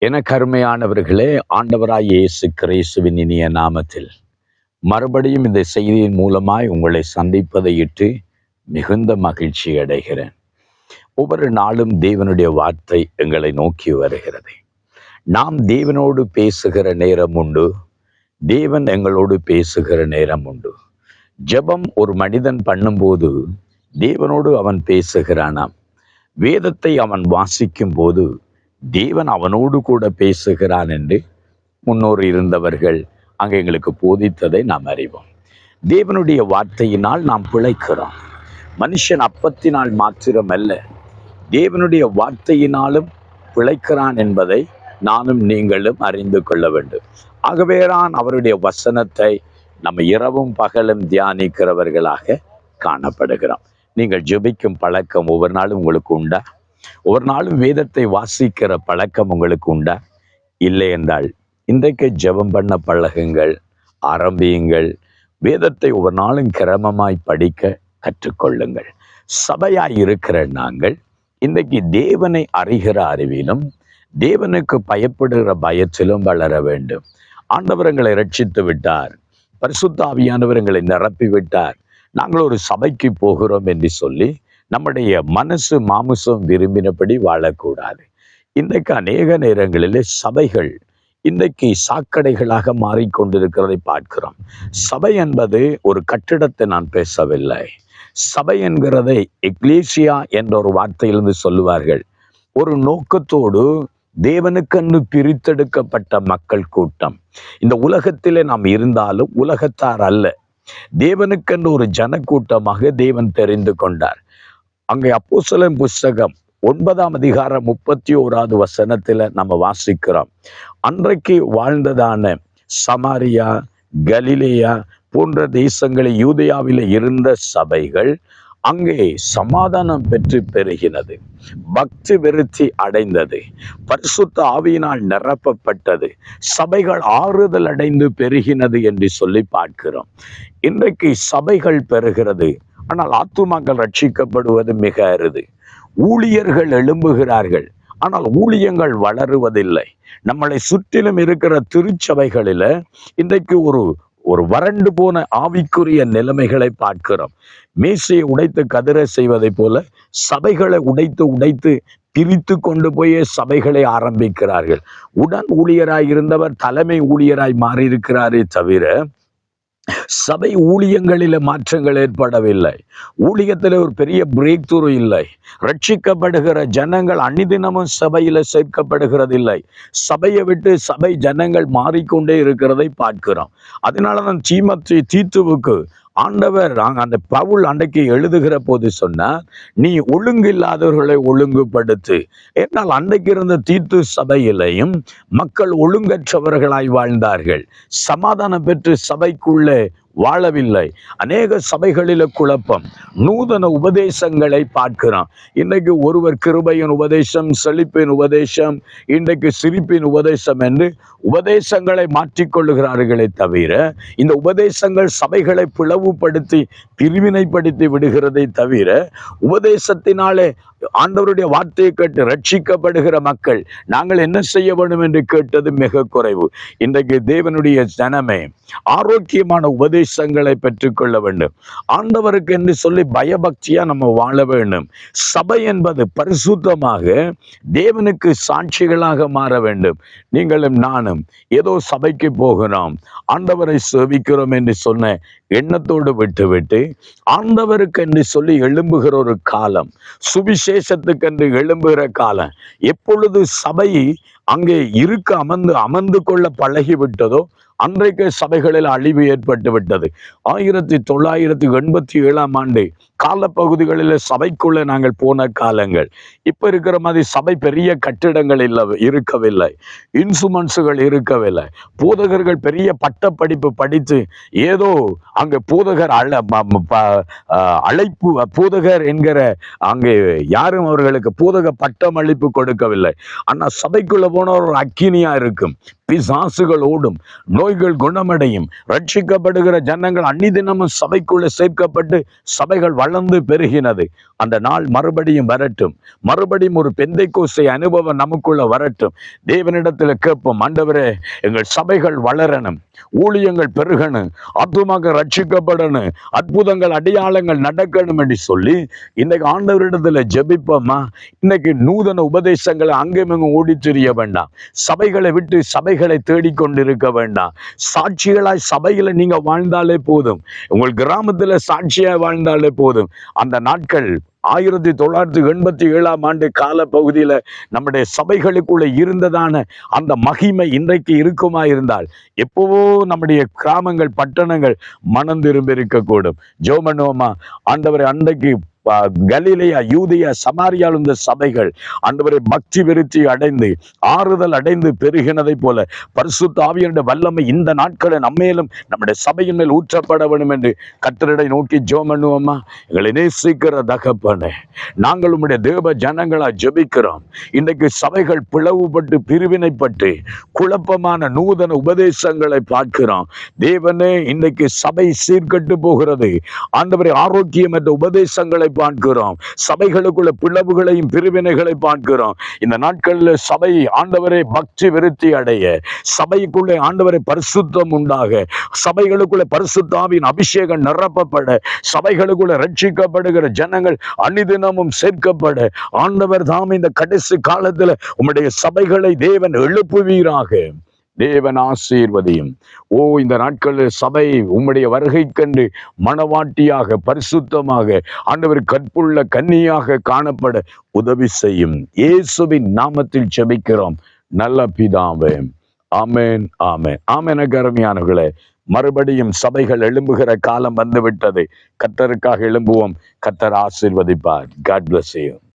என கருமையானவர்களே, ஆண்டவராய் இயேசு கிறிஸ்துவின் இனிய நாமத்தில் மறுபடியும் இந்த செய்தியின் மூலமாய் உங்களை சந்திப்பதை இட்டு மிகுந்த மகிழ்ச்சி அடைகிறேன். ஒவ்வொரு நாளும் தேவனுடைய வார்த்தை எங்களை நோக்கி வருகிறது. நாம் தேவனோடு பேசுகிற நேரம் உண்டு, தேவன் எங்களோடு பேசுகிற நேரம் உண்டு. ஜெபம் ஒரு மனிதன் பண்ணும்போது தேவனோடு அவன் பேசுகிறானாம். வேதத்தை அவன் வாசிக்கும் போது தேவன் அவனோடு கூட பேசுகிறான் என்று முன்னோர் இருந்தவர்கள் அங்கே எங்களுக்கு போதித்ததை நாம் அறிவோம். தேவனுடைய வார்த்தையினால் நாம் பிழைக்கிறோம். மனுஷன் அப்பத்தினால் மாத்திரமல்ல, தேவனுடைய வார்த்தையினாலும் பிழைக்கிறான் என்பதை நானும் நீங்களும் அறிந்து கொள்ள வேண்டும். ஆகவேதான் அவருடைய வசனத்தை நம்ம இரவும் பகலும் தியானிக்கிறவர்களாக காணப்படுகிறோம். நீங்கள் ஜெபிக்கும் பழக்கம் ஒவ்வொரு நாளும் உங்களுக்கு உண்டா? ஒவ்வொரு நாளும் வேதத்தை வாசிக்கிற பழக்கம் உங்களுக்கு உண்டா? இல்லை என்றால் இன்றைக்கு ஜெபம் பண்ண பழகுங்கள், ஆரம்பியுங்கள். வேதத்தை ஒவ்வொரு நாளும் கிரமமாய் படிக்க கற்றுக்கொள்ளுங்கள். சபையாய் இருக்கிற நாங்கள் இன்றைக்கு தேவனை அறிகிற அறிவிலும் தேவனுக்கு பயப்படுகிற பயத்திலும் வளர வேண்டும். ஆண்டவர் எங்களை ரட்சித்து விட்டார், பரிசுத்த ஆவியானவர் எங்களை நிரப்பி விட்டார், நாங்கள் ஒரு சபைக்கு போகிறோம் என்று சொல்லி நம்முடைய மனசு மாமிசம் விரும்பினபடி வாழக்கூடாது. இன்றைக்கு அநேக நேரங்களிலே சபைகள் இன்றைக்கு சாக்கடைகளாக மாறிக்கொண்டிருக்கிறதை பார்க்கிறோம். சபை என்பது ஒரு கட்டிடத்தை நான் பேசவில்லை. சபை என்கிறதை எக்லீசியா என்ற ஒரு வார்த்தையிலிருந்து சொல்லுவார்கள். ஒரு நோக்கத்தோடு தேவனுக்கென்று பிரித்தெடுக்கப்பட்ட மக்கள் கூட்டம். இந்த உலகத்திலே நாம் இருந்தாலும் உலகத்தார் அல்ல, தேவனுக்கென்று ஒரு ஜனக்கூட்டமாக தேவன் தெரிந்து கொண்டார். அங்கே அப்போஸ்தலர் புஸ்தகம் 9ஆம் அதிகாரம் 31வது வசனத்துல நம்ம வாசிக்கிறோம். அன்றைக்கு வாழ்ந்ததான சமாரியா, கலிலேயா போன்ற தேசங்களில் யூதேயாவில் இருந்த சபைகள் அங்கே சமாதானம் பெற்று பெருகினது, பக்தி விருத்தி அடைந்தது, பரிசுத்த ஆவியினால் நிரப்பப்பட்டது, சபைகள் ஆறுதல் அடைந்து பெருகினது என்று சொல்லி பார்க்கிறோம். இன்றைக்கு சபைகள் பெறுகிறது, ஆனால் ஆத்துமாக்கள் ரட்சிக்கப்படுவது மிக அரிது. ஊழியர்கள் எழும்புகிறார்கள், ஆனால் ஊழியங்கள் வளருவதில்லை. நம்மளை சுற்றிலும் இருக்கிற திருச்சபைகளில இன்றைக்கு ஒரு வறண்டு போன ஆவிக்குரிய நிலைமைகளை பார்க்கிறோம். மேசையை உடைத்து கதிர செய்வதை போல சபைகளை உடைத்து பிரித்து கொண்டு போய் சபைகளை ஆரம்பிக்கிறார்கள். உடன் ஊழியராய் இருந்தவர் தலைமை ஊழியராய் மாறியிருக்கிறாரே தவிர சபை ஊழியங்களில மாற்றங்கள் ஏற்படவில்லை. ஊழியத்தில் ஒரு பெரிய பிரேக் த்ரூ இல்லை. ரட்சிக்கப்படுகிற ஜனங்கள் அன்னிதினமும் சபையில சேர்க்கப்படுகிறதில்லை. சபையை விட்டு சபை ஜனங்கள் மாறிக்கொண்டே இருக்கிறதை பார்க்கிறோம். அதனாலதான் தீத்துவுக்கு ஆண்டவர் அந்த பவுல் அன்றைக்கு எழுதுகிற போது சொன்னார், நீ ஒழுங்கில்லாதவர்களை ஒழுங்குபடுத்து. ஏன்னால் அன்றைக்கு இருந்த தீத்து சபையிலையும் மக்கள் ஒழுங்கற்றவர்களாய் வாழ்ந்தார்கள். சமாதானம் பெற்று சபைக்குள்ளே வாழவில்லை. அநேக சபைகளில குழப்பம், நூதன உபதேசங்களை பார்க்கிறோம். இன்றைக்கு ஒருவர் கிருபையின் உபதேசம், செழிப்பின் உபதேசம், இன்றைக்கு சிரிப்பின் உபதேசம் என்று உபதேசங்களை மாற்றிக்கொள்ளுகிறார்களே தவிர இந்த உபதேசங்கள் சபைகளை பிளவுபடுத்தி பிரிவினைப்படுத்தி விடுகிறதை தவிர உபதேசத்தினாலே ஆண்டவருடைய வார்த்தையை கேட்டு ரட்சிக்கப்படுகிற மக்கள் நாங்கள் என்ன செய்ய வேண்டும் என்று கேட்டது மிக குறைவு. இன்றைக்கு தேவனுடைய ஜனமே ஆரோக்கியமான உபதேசங்களை பெற்றுக்கொள்ள வேண்டும். ஆண்டவருக்கு என்று சொல்லி பயபக்தியா நம்ம வாழ வேண்டும். சபை என்பது பரிசுத்தமாக தேவனுக்கு சாட்சிகளாக மாற வேண்டும். நீங்களும் நானும் ஏதோ சபைக்கு போகிறோம், ஆண்டவரை சேவிக்கிறோம் என்று சொன்ன எண்ணத்தோடு விட்டுவிட்டு ஆண்டவருக்கு என்று சொல்லி எழும்புகிற ஒரு காலம், சுவிசேஷத்துக்கென்று எழும்புகிற காலம். எப்பொழுது சபை அங்கே அமர்ந்து கொள்ள பழகிவிட்டதோ அன்றைக்கு சபைகளில் அழிவு ஏற்பட்டு விட்டது. 1987ஆம் ஆண்டு காலப்பகுதிகளில் சபைக்குள்ள நாங்கள் போன காலங்கள். இப்ப இருக்கிற மாதிரி சபை பெரிய கட்டிடங்கள் இருக்கவில்லை, இன்ஸ்ட்ருமெண்ட்ஸுகள் இருக்கவில்லை. போதகர்கள் பெரிய பட்டப்படிப்பு படித்து ஏதோ அங்கே போதகர் அழைப்பு போதகர் என்கிற அங்கே யாரும் அவர்களுக்கு போதக பட்டம் அளிப்பு கொடுக்கவில்லை. ஆனா சபைக்குள்ள போன ஒரு அக்கினியா இருக்கும், பிசாசுகள் ஓடும், நோய்கள் குணமடையும், ரட்சிக்கப்படுகிற ஜனங்கள் அந்நிதினமும் சபைக்குள்ள சேர்க்கப்பட்டு சபைகள் வளர்ந்து பெருகினது. அந்த நாள் மறுபடியும் வரட்டும். மறுபடியும் ஒரு பெந்தைக்கோஸ்தை அனுபவம் நமக்குள்ள வரட்டும். தேவனிடத்துல கேட்போம், ஆண்டவரே எங்கள் சபைகள் வளரணும், ஊழியங்கள் பெருகணும், ஆத்துமாக ரட்சிக்கப்படணும், அற்புதங்கள் அடையாளங்கள் நடக்கணும் என்று சொல்லி இன்னைக்கு ஆண்டவரிடத்துல ஜெபிப்போமா? இன்னைக்கு நூதன உபதேசங்களை அங்கெங்கும் ஓடி திரிய வேண்டாம். சபைகளை விட்டு சபைகளை தேடிக்கொண்டிருக்க வேண்டாம். சாட்சிகளாய் சபையில நீங்க வாழ்ந்தாலே போதும். உங்கள் கிராமத்துல சாட்சியாய் வாழ்ந்தாலே போதும். அந்த நாட்கள் 1987 கால பகுதியில நம்முடைய சபைகளுக்குள்ள இருந்ததான அந்த மகிமை இன்றைக்கு இருக்குமா இருந்தால் எப்பவோ நம்முடைய கிராமங்கள் பட்டணங்கள் மனம் திரும்பி இருக்கக்கூடும். ஜோமனோமா ஆண்டவரை அன்றைக்கு கலிலேயா, யூதியா, சமாரியால் இந்த சபைகள் ஆண்டவரை பக்தி விருத்தி அடைந்து ஆறுதல் அடைந்து பெருகினதை போல பரிசுத்த ஆவியினுடைய வல்லமை இந்த நாட்களை நம்மேலும் நம்முடைய சபையின் மேல் ஊற்றப்பட வேண்டும் என்று கர்த்தரை நோக்கி ஜெபம் பண்ணுவோமா? எங்களை நேசிக்கிற தகப்பனே, நாங்கள் உம்முடைய தேவ ஜனங்களா ஜெபிக்கிறோம். இன்றைக்கு சபைகள் பிளவுபட்டு பிரிவினைப்பட்டு குழப்பமான நூதன உபதேசங்களை பார்க்கிறோம். தேவனே, இன்றைக்கு சபை சீர்கட்டு போகிறது. ஆண்டவரை ஆரோக்கியமற்ற உபதேசங்களை பார்க்கிறோம். சபைகளுக்குள்ள பிளவுகளையும் பிரிவினைகளை பார்க்கிறோம். இந்த நாட்களில் சபை ஆண்டவரை பக்தி விருத்தி அடைய, சபைக்குள்ளே ஆண்டவரை பரிசுத்தம் உண்டாக, சபைகளுக்குள்ள பரிசுத்தாவின் அபிஷேகம் நிரப்பப்பட, சபைகளுக்குள்ள ரட்சிக்கப்படுகிற ஜனங்கள் அன்னிதினமும் சேர்க்கப்பட, ஆண்டவர் தாம் இந்த கடைசி காலத்துல உம்முடைய சபைகளை தேவன் எழுப்புவீராக. தேவன் ஆசீர்வதியும். இந்த நாட்களில் சபை உம்முடைய வருகைக்கென்று மணவாட்டியாக பரிசுத்தமாக ஆண்டவர் கற்புள்ள கன்னியாக காணப்பட உதவி செய்யும். இயேசுவின் நாமத்தில் ஜெபிக்கிறோம் நல்ல பிதாவே. ஆமென், ஆமென், ஆமென். அருமையானவர்களே, மறுபடியும் சபைகள் எழும்புகிற காலம் வந்துவிட்டது. கர்த்தருக்காக எழும்புவோம். கர்த்தர் ஆசீர்வதிப்பார். God bless you.